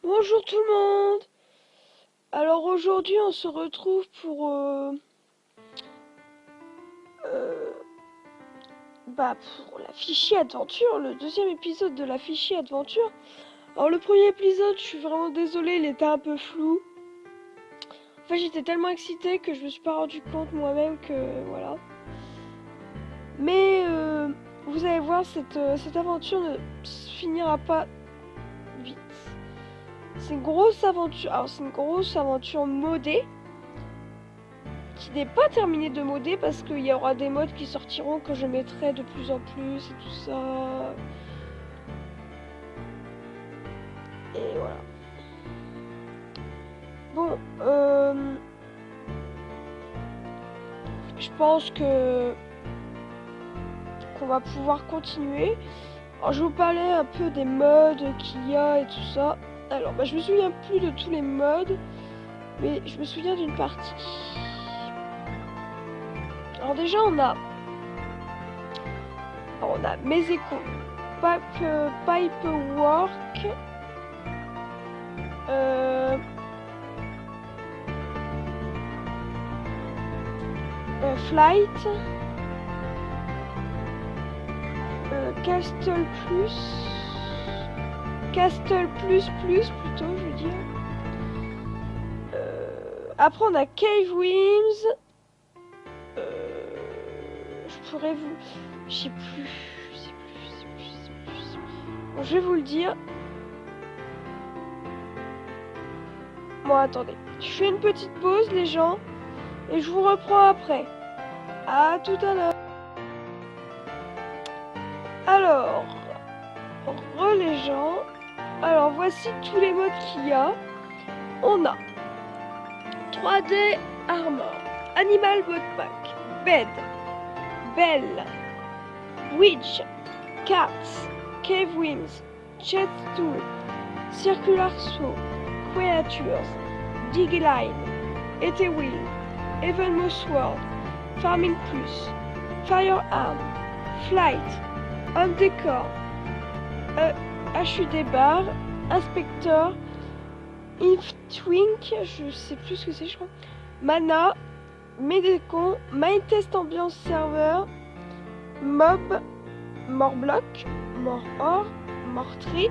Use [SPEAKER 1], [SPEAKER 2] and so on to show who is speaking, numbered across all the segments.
[SPEAKER 1] Bonjour tout le monde. Alors aujourd'hui on se retrouve euh, pour la Fichier Adventure, le deuxième épisode de la Fichier Adventure. Alors le premier épisode, je suis vraiment désolée, il était un peu flou. En fait j'étais tellement excitée que je me suis pas rendu compte moi-même que voilà. Mais vous allez voir, cette aventure ne se finira pas vite. C'est une grosse aventure. Alors c'est une grosse aventure modée, qui n'est pas terminé de modder parce qu'il y aura des mods qui sortiront que je mettrai de plus en plus et tout ça. Et voilà. Bon, je pense que qu'on va pouvoir continuer. Alors je vais vous parler un peu des mods qu'il y a et tout ça. Alors je me souviens plus de tous les mods, mais je me souviens d'une partie. Alors déjà on a Mezeko, Pipework, Flight, Castle plus plutôt, je veux dire. Après on a Cave Wims. Je pourrais vous... Je sais plus. Bon, je vais vous le dire. Bon, attendez. Je fais une petite pause, les gens. Et je vous reprends après. À tout à l'heure. Alors, les gens. Alors, voici tous les modes qu'il y a. On a 3D Armor, Animal Modpack, Bed, Bell, Witch, Cats, Cave Winds, Chest Tool, Circular Saw, Creatures, Digline, Etewheel, Evenmost Sword, Farming Plus, Firearm, Flight, Home Decor, HUD Bar, Inspector, Twink, je sais plus ce que c'est, je crois, Mana, Medecon, Mind Test Ambiance Server, Mob, Morblock, Moror, Mortree,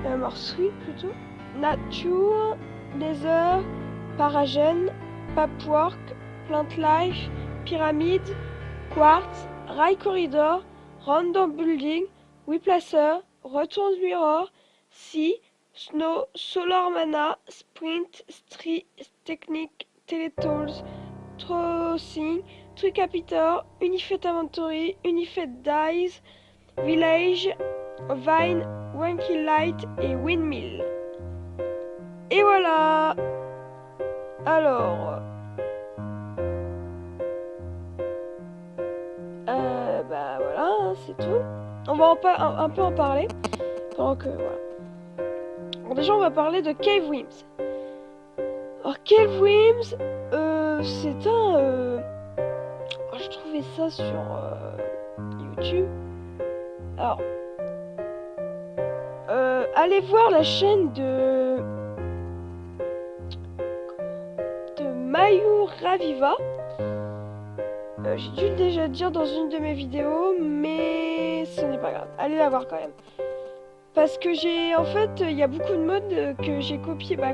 [SPEAKER 1] Mortree plutôt, Nature, Nether, Paragen, Papwork, Plant Life, Pyramide, Quartz, Rail Corridor, Random Building, Whiplacer, Return Mirror, Sea, Snow, Solar Mana, Sprint, Street, Technique, Teletools, Trossing, Tricapitor, Unifed Inventory, Unifed Dice, Village, Vine, Wanky Light et Windmill. Et voilà. Alors, voilà, c'est tout. On va un peu en parler pendant que voilà. Alors déjà, on va parler de Cave Wims. Alors Cave Wims, c'est un. Je trouvais ça sur YouTube. Alors, allez voir la chaîne de Mayur Raviva. J'ai dû le déjà dire dans une de mes vidéos, mais ce n'est pas grave. Allez la voir quand même. Parce que en fait, il y a beaucoup de modes que j'ai copié. Pas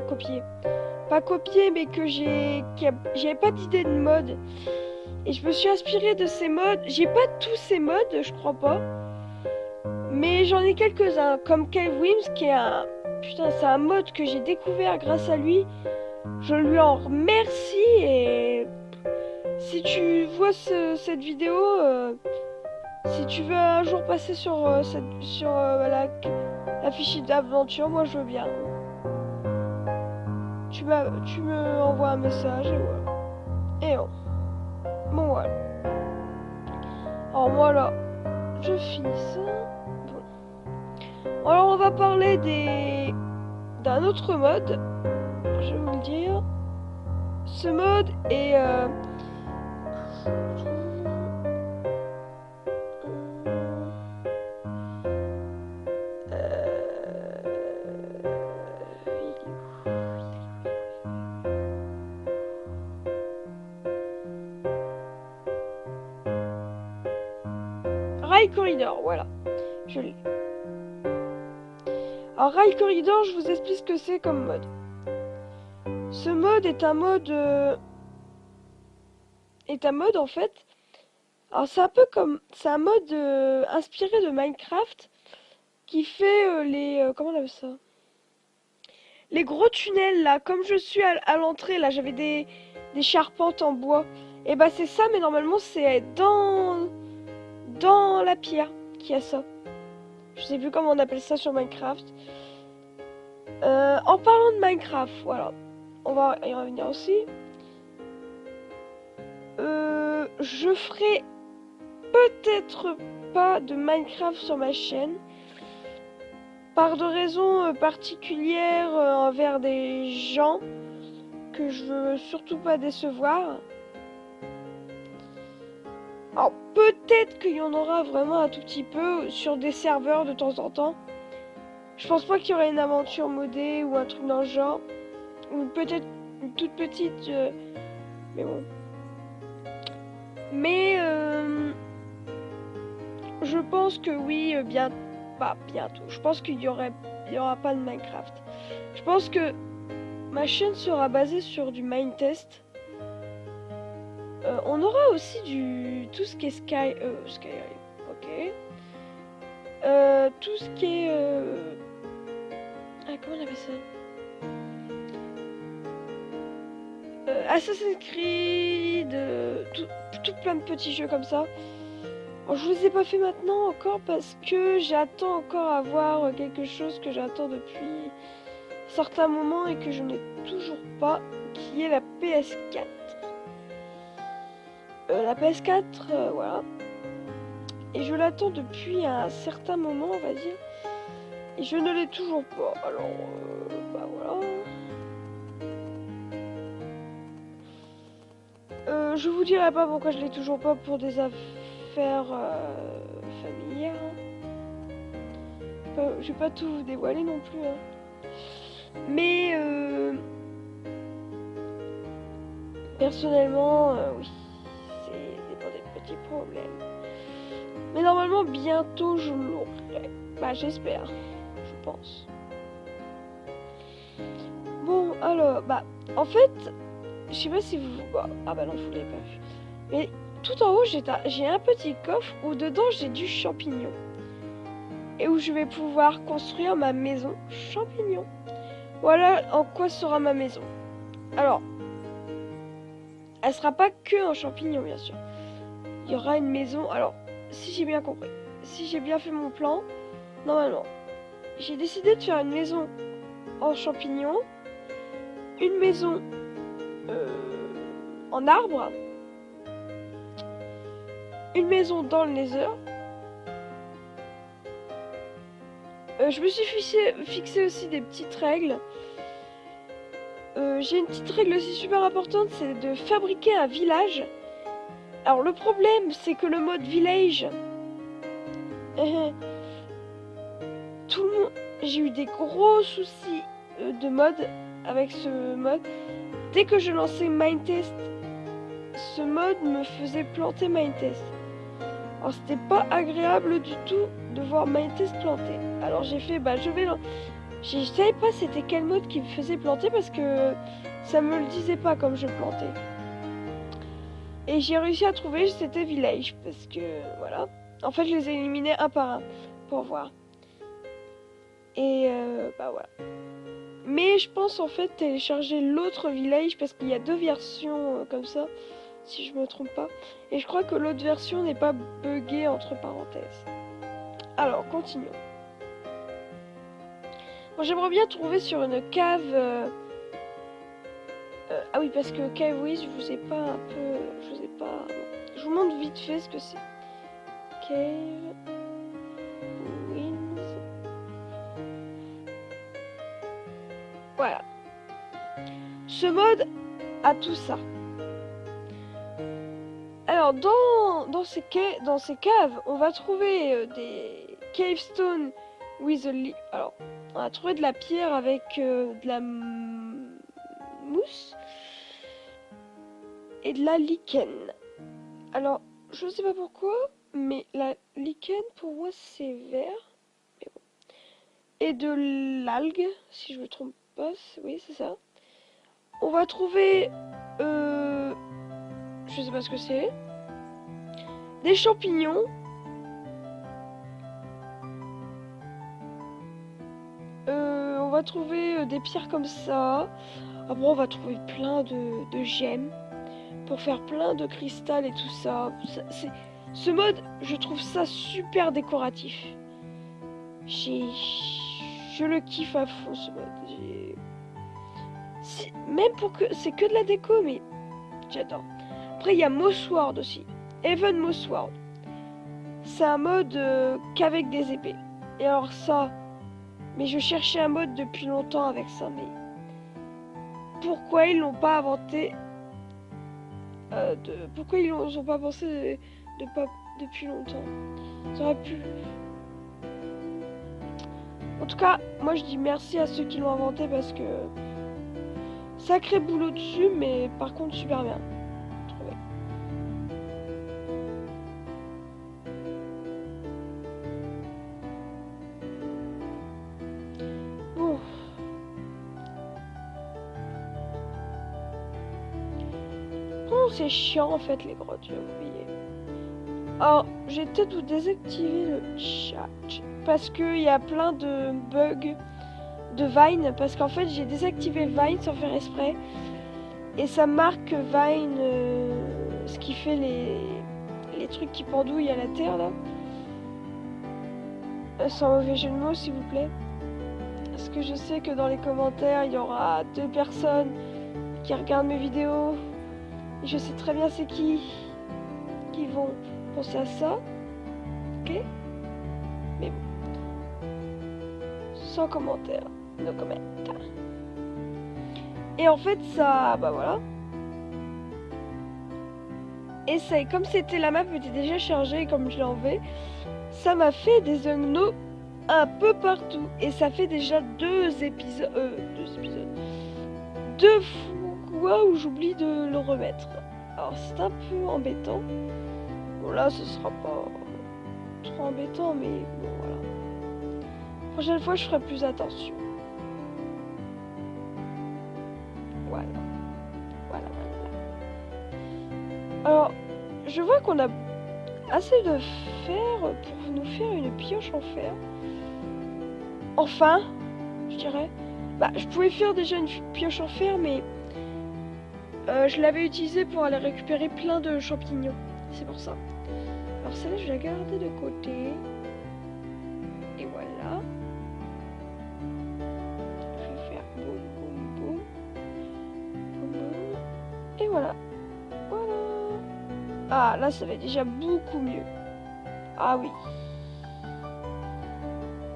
[SPEAKER 1] copié, mais que j'avais pas d'idée de mode. Et je me suis inspirée de ces modes. J'ai pas tous ces modes, je crois pas. Mais j'en ai quelques-uns, comme Cave Wims, qui est un... Putain, c'est un mode que j'ai découvert grâce à lui. Je lui en remercie et... Si tu vois cette vidéo, si tu veux un jour passer sur, la fichier d'aventure, moi je veux bien. Tu me envoies un message et voilà. Et oh. Bon voilà. Alors moi là, je finis ça. Bon. Alors on va parler d'un autre mode. Je vais vous le dire. Ce mode est... Corridor, voilà. Je l'ai. Alors Rail Corridor, je vous explique ce que c'est comme mode. Ce mode est un mode... en fait. Alors c'est un peu comme... C'est un mode inspiré de Minecraft qui fait les... comment on appelle ça? Les gros tunnels là, comme je suis à l'entrée là, j'avais des charpentes en bois. Et bah c'est ça, mais normalement c'est dans la pierre qu'il y a ça. Je sais plus comment on appelle ça sur Minecraft. En parlant de Minecraft, voilà, on va y revenir aussi. Je ferai peut-être pas de Minecraft sur ma chaîne. Par de raisons particulières envers des gens que je veux surtout pas décevoir. Alors peut-être qu'il y en aura vraiment un tout petit peu sur des serveurs de temps en temps. Je pense pas qu'il y aurait une aventure modée ou un truc dans le genre. Ou peut-être une toute petite... mais bon. Mais je pense que oui, bien... Pas bientôt. Je pense qu'il y aura pas de Minecraft. Je pense que ma chaîne sera basée sur du Minetest. On aura aussi tout ce qui est Skyrim, ok. Tout ce qui est... comment on appelle ça? Assassin's Creed, tout plein de petits jeux comme ça. Bon, je vous les ai pas fait maintenant encore parce que j'attends encore à voir quelque chose que j'attends depuis certains moments et que je n'ai toujours pas, qui est la PS4. La PS4, voilà. Et je l'attends depuis un certain moment, on va dire. Et je ne l'ai toujours pas. Alors, bah voilà. Je vous dirai pas pourquoi je l'ai toujours pas pour des affaires familières. Je vais pas tout vous dévoiler non plus. Hein. Mais personnellement, oui, c'est pour des petits problèmes. Mais normalement, bientôt, je l'aurai. Bah, j'espère. Je pense. Bon, alors, bah, en fait, je sais pas si vous... Bah, ah bah non, je vous l'avez pas vu. Mais tout en haut, j'ai un petit coffre où dedans, j'ai du champignon. Et où je vais pouvoir construire ma maison champignon. Voilà en quoi sera ma maison. Alors, elle sera pas que en champignon, bien sûr. Il y aura une maison... Alors, si j'ai bien compris, si j'ai bien fait mon plan, normalement, j'ai décidé de faire une maison en champignons, une maison en arbre, une maison dans le nether. Je me suis fixé aussi des petites règles. J'ai une petite règle aussi super importante, c'est de fabriquer un village. Alors le problème, c'est que le mode village... tout le monde... J'ai eu des gros soucis de mode avec ce mode. Dès que je lançais Minetest, ce mode me faisait planter Minetest. Alors c'était pas agréable du tout de voir Minetest planter. Alors j'ai fait, bah je vais... Je savais pas c'était quel mode qui me faisait planter parce que ça me le disait pas comme je plantais. Et j'ai réussi à trouver, c'était Village, parce que, voilà. En fait, je les ai éliminés un par un, pour voir. Et, bah voilà. Mais je pense, en fait, télécharger l'autre Village, parce qu'il y a deux versions comme ça, si je me trompe pas. Et je crois que l'autre version n'est pas buggée, entre parenthèses. Alors, continuons. Bon, j'aimerais bien trouver sur une cave... ah oui, parce que cave, oui, je vous ai pas un peu... Je vous ai pas... Je vous montre vite fait ce que c'est. Cave... Ruins... Voilà. Ce mode a tout ça. Alors, dans ces caves, on va trouver des cavestone with a leaf. Alors, on a trouvé de la pierre avec de la mousse et de la lichen. Alors, je sais pas pourquoi, mais la lichen pour moi c'est vert. Mais bon. Et de l'algue, si je me trompe pas, oui c'est ça. On va trouver, je sais pas ce que c'est, des champignons. On va trouver des pierres comme ça. Après on va trouver plein de gemmes pour faire plein de cristal et tout ça. Ce mode, je trouve ça super décoratif. Je le kiffe à fond ce mode. Même pour que c'est que de la déco, mais j'adore. Après il y a Mossword aussi, Even Mossword. C'est un mode qu'avec des épées. Et alors ça, mais je cherchais un mode depuis longtemps avec ça, mais pourquoi ils l'ont pas inventé pourquoi ils ont pas pensé de pas depuis longtemps. Ça aurait pu. En tout cas, moi je dis merci à ceux qui l'ont inventé parce que sacré boulot dessus, mais par contre super bien trouvé. Bon. Oh, c'est chiant en fait les grottes, j'ai oublié. Alors, j'ai peut-être vous désactiver le chat parce qu'il y a plein de bugs de Vine, parce qu'en fait j'ai désactivé Vine sans faire exprès et ça marque Vine, ce qui fait les trucs qui pendouillent à la terre là. Sans mauvais jeu de mots s'il vous plaît, parce que je sais que dans les commentaires il y aura 2 personnes qui regardent mes vidéos et je sais très bien c'est qui vont penser à ça, ok, mais bon, sans commentaire, no comment. Et en fait ça, bah voilà. Et ça, comme c'était la map était déjà chargée, comme je l'ai enlevé, ça m'a fait des ongnos un peu partout. Et ça fait déjà 2 épisodes, 2 fois où j'oublie de le remettre. Alors c'est un peu embêtant. Bon là ce sera pas trop embêtant, mais bon voilà. Prochaine fois je ferai plus attention. Voilà. Voilà. Alors, je vois qu'on a assez de fer pour nous faire une pioche en fer. Enfin, je dirais. Bah, je pouvais faire déjà une pioche en fer, mais je l'avais utilisée pour aller récupérer plein de champignons. C'est pour ça. Alors celle-là, je vais la garder de côté. Et voilà. Je vais faire boum, boum, boum. Boum, boum. Et voilà. Voilà. Ah, là, ça va déjà beaucoup mieux. Ah oui.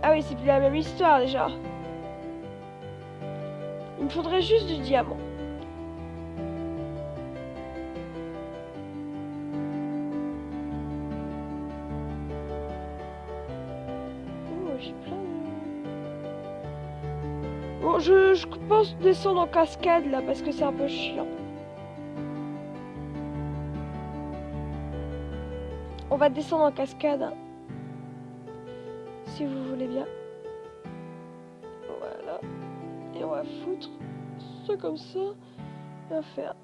[SPEAKER 1] Ah oui, c'est plus la même histoire déjà. Il me faudrait juste du diamant. Oh, j'ai plein de... Bon, je pense descendre en cascade là parce que c'est un peu chiant. On va descendre en cascade. Hein. Si vous voulez bien. Voilà. Et on va foutre ça comme ça. On va faire.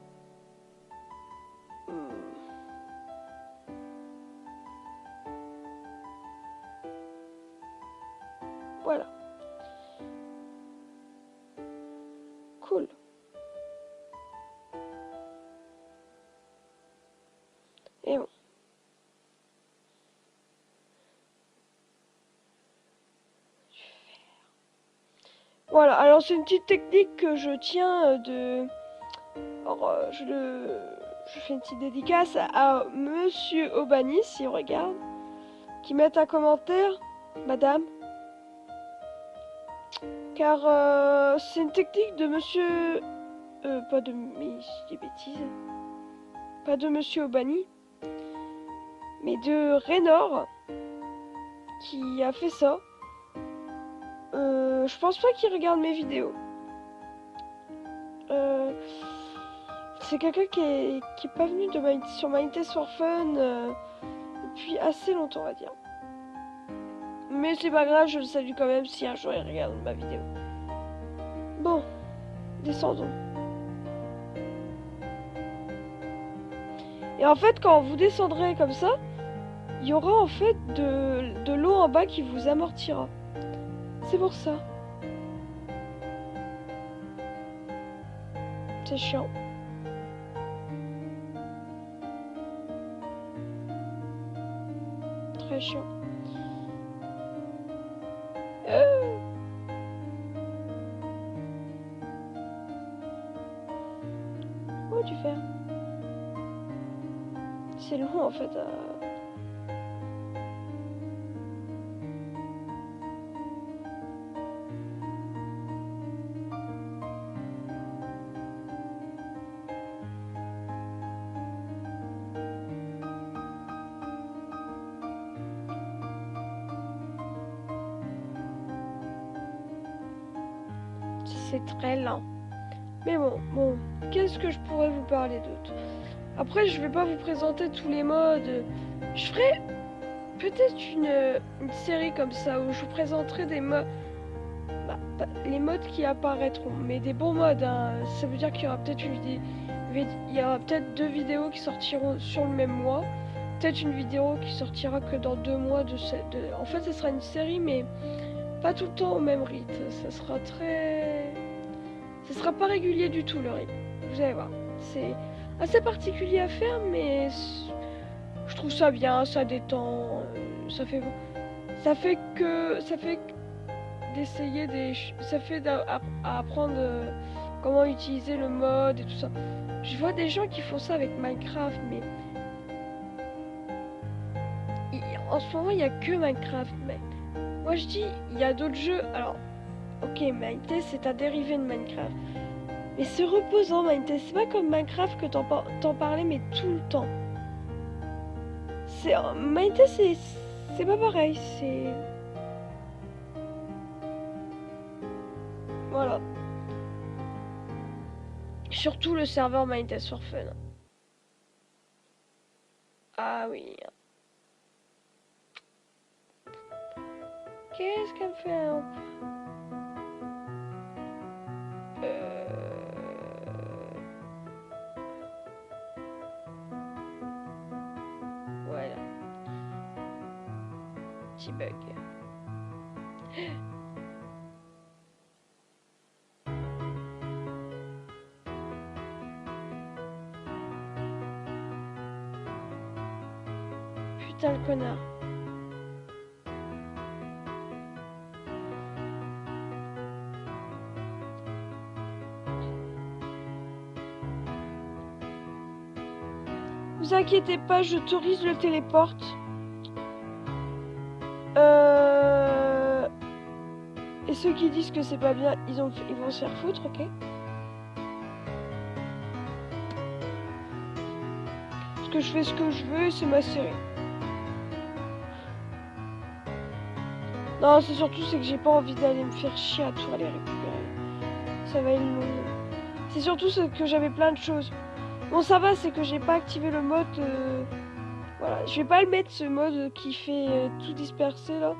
[SPEAKER 1] Voilà. Cool. Et bon. Voilà, alors c'est une petite technique que je tiens de... Alors, je fais une petite dédicace à Monsieur Obani, s'il regarde, qui mette un commentaire, madame. Car c'est une technique de Monsieur... pas de... Mais je dis bêtises. Pas de Monsieur Obani, mais de Raynor, qui a fait ça. Je pense pas qu'il regarde mes vidéos. C'est quelqu'un qui est pas venu sur My Test for Fun depuis assez longtemps, on va dire. Mais c'est pas grave, je le salue quand même si un jour il regarde ma vidéo. Bon, descendons. Et en fait, quand vous descendrez comme ça, il y aura en fait de l'eau en bas qui vous amortira. C'est pour ça. C'est chiant. Très chiant. Comment tu fais? C'est long en fait. C'est très lent. Mais bon, qu'est-ce que je pourrais vous parler d'autre? Après, je vais pas vous présenter tous les modes. Je ferai peut-être une série comme ça où je vous présenterai des modes. Bah, les modes qui apparaîtront, mais des bons modes. Hein. Ça veut dire qu'il y aura peut-être il y aura peut-être 2 vidéos qui sortiront sur le même mois. Peut-être une vidéo qui sortira que dans 2 mois En fait, ce sera une série, mais pas tout le temps au même rythme. Ça sera très. Ça sera pas régulier du tout le rythme. Vous allez voir. C'est assez particulier à faire, mais je trouve ça bien, ça détend. Ça fait d'essayer ça fait d'apprendre comment utiliser le mode et tout ça. Je vois des gens qui font ça avec Minecraft, mais en ce moment il n'y a que Minecraft. Mais moi je dis il y a d'autres jeux. Alors ok, Minetest c'est un dérivé de Minecraft, mais c'est reposant Minetest. C'est pas comme Minecraft que t'en parlais mais tout le temps. Minetest c'est pas pareil. C'est voilà. Surtout le serveur Minetest for Fun. Ah oui. Qu'est-ce qu'elle fait hein? Voilà. Petit bug. Putain le connard. Vous inquiétez pas, j'autorise le téléporte. Et ceux qui disent que c'est pas bien, ils vont se faire foutre, ok? Parce que je fais ce que je veux et c'est ma série. Non, c'est surtout c'est que j'ai pas envie d'aller me faire chier à tout aller récupérer. Ça va être long. C'est surtout ce que j'avais plein de choses. Bon, ça va, c'est que j'ai pas activé le mode. Voilà, je vais pas le mettre ce mode qui fait tout disperser là.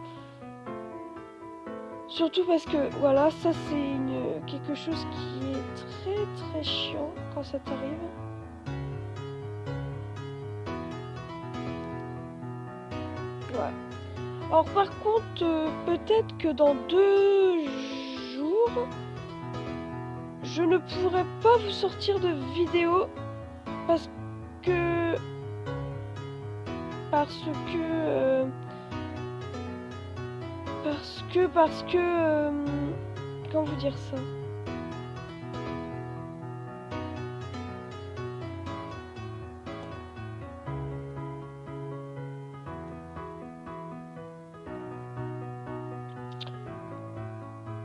[SPEAKER 1] Surtout parce que voilà, ça c'est quelque chose qui est très très chiant quand ça t'arrive. Ouais. Alors par contre, peut-être que dans 2 jours, je ne pourrai pas vous sortir de vidéo parce que comment vous dire ça?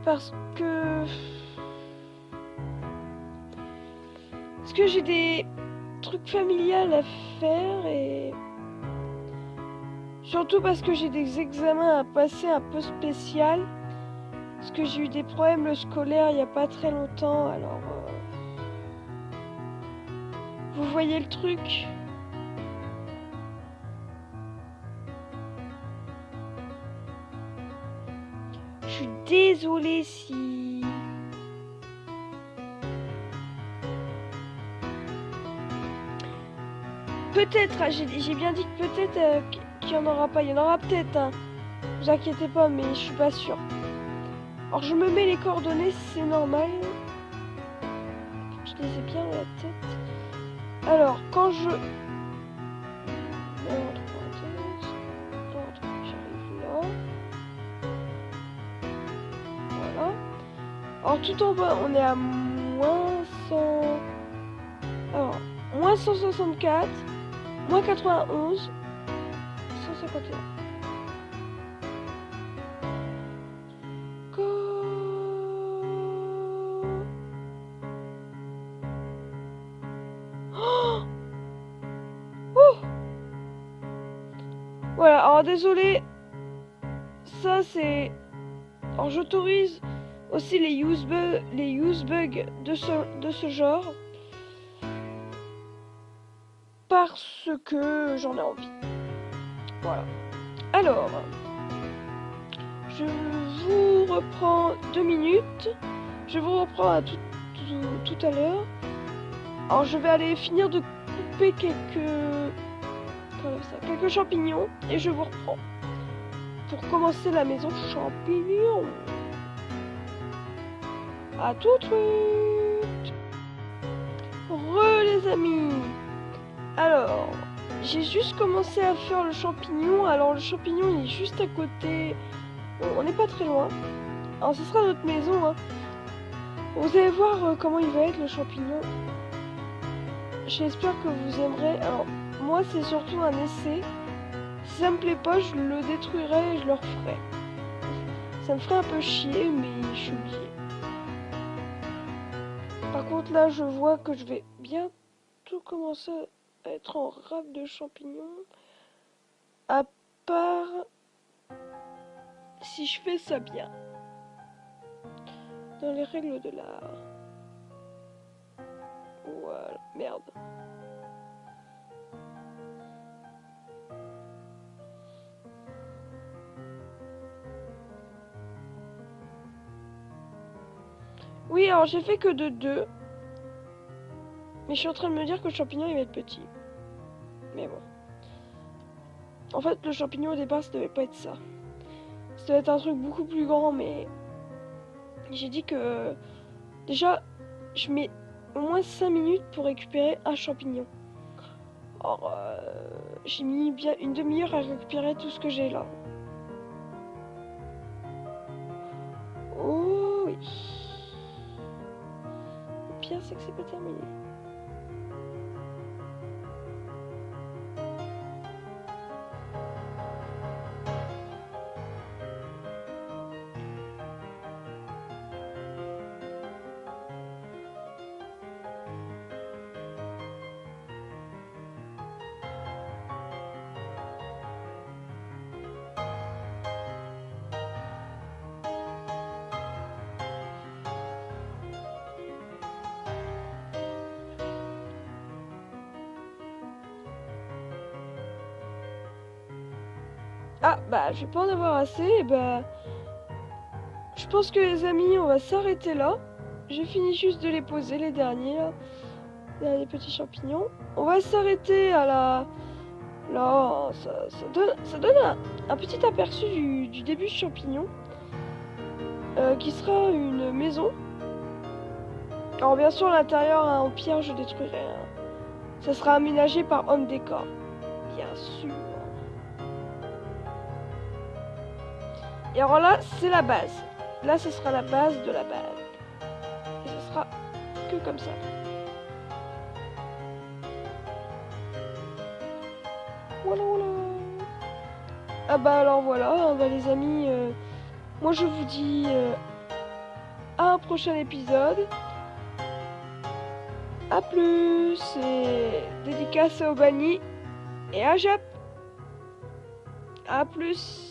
[SPEAKER 1] Parce que j'ai des trucs familiales à faire et surtout parce que j'ai des examens à passer un peu spécial. Parce que j'ai eu des problèmes scolaires il n'y a pas très longtemps, alors vous voyez le truc. désolée si... Peut-être, hein, j'ai bien dit que peut-être qu'il n'y en aura pas. Il y en aura peut-être, hein. Vous inquiétez pas, mais je suis pas sûre. Alors je me mets les coordonnées, c'est normal. Je les ai bien dans la tête. Alors, quand je... J'arrive là. Voilà. Alors tout en bas, on est à moins 100... Alors, moins 164, moins 91, 151. Voilà, alors désolé, ça c'est... Alors j'autorise aussi les use bugs de ce genre. Parce que j'en ai envie. Voilà. Alors, je vous reprends 2 minutes. Je vous reprends à tout à l'heure. Alors je vais aller finir de couper quelques champignons et je vous reprends pour commencer la maison champignon. À tout de suite. Les amis. Alors, j'ai juste commencé à faire le champignon. Alors le champignon il est juste à côté. On n'est pas très loin. Alors ce sera notre maison, hein. Vous allez voir comment il va être le champignon. J'espère que vous aimerez. Alors moi c'est surtout un essai. Si ça me plaît pas, je le détruirai et je le referai. Ça me ferait un peu chier, mais je suis obligée. Par contre là je vois que je vais bientôt commencer à être en rave de champignons. À part si je fais ça bien. Dans les règles de l'art. Voilà, merde. Oui, alors j'ai fait que de 2. Mais je suis en train de me dire que le champignon il va être petit. Mais bon. En fait, le champignon au départ, ça devait pas être ça. Ça devait être un truc beaucoup plus grand, mais... J'ai dit que... Déjà, je mets au moins 5 minutes pour récupérer un champignon. Alors, j'ai mis bien une demi-heure à récupérer tout ce que j'ai là. Oh oui. Le pire, c'est que c'est pas terminé. Ah, bah, je vais pas en avoir assez, et bah... Je pense que les amis, on va s'arrêter là. J'ai fini juste de les poser, les derniers, là. Les derniers petits champignons. On va s'arrêter à la... Là, ça donne un petit aperçu du début de champignon. Qui sera une maison. Alors bien sûr, l'intérieur, hein, en pierre, je détruirai. Hein. Ça sera aménagé par Home Décor. Bien sûr. Et alors là, c'est la base. Là, ce sera la base de la base. Et ce sera que comme ça. Voilà, voilà. Ah bah alors voilà, bah les amis, moi je vous dis à un prochain épisode. A plus, et dédicace à Obani et à Jap. A plus.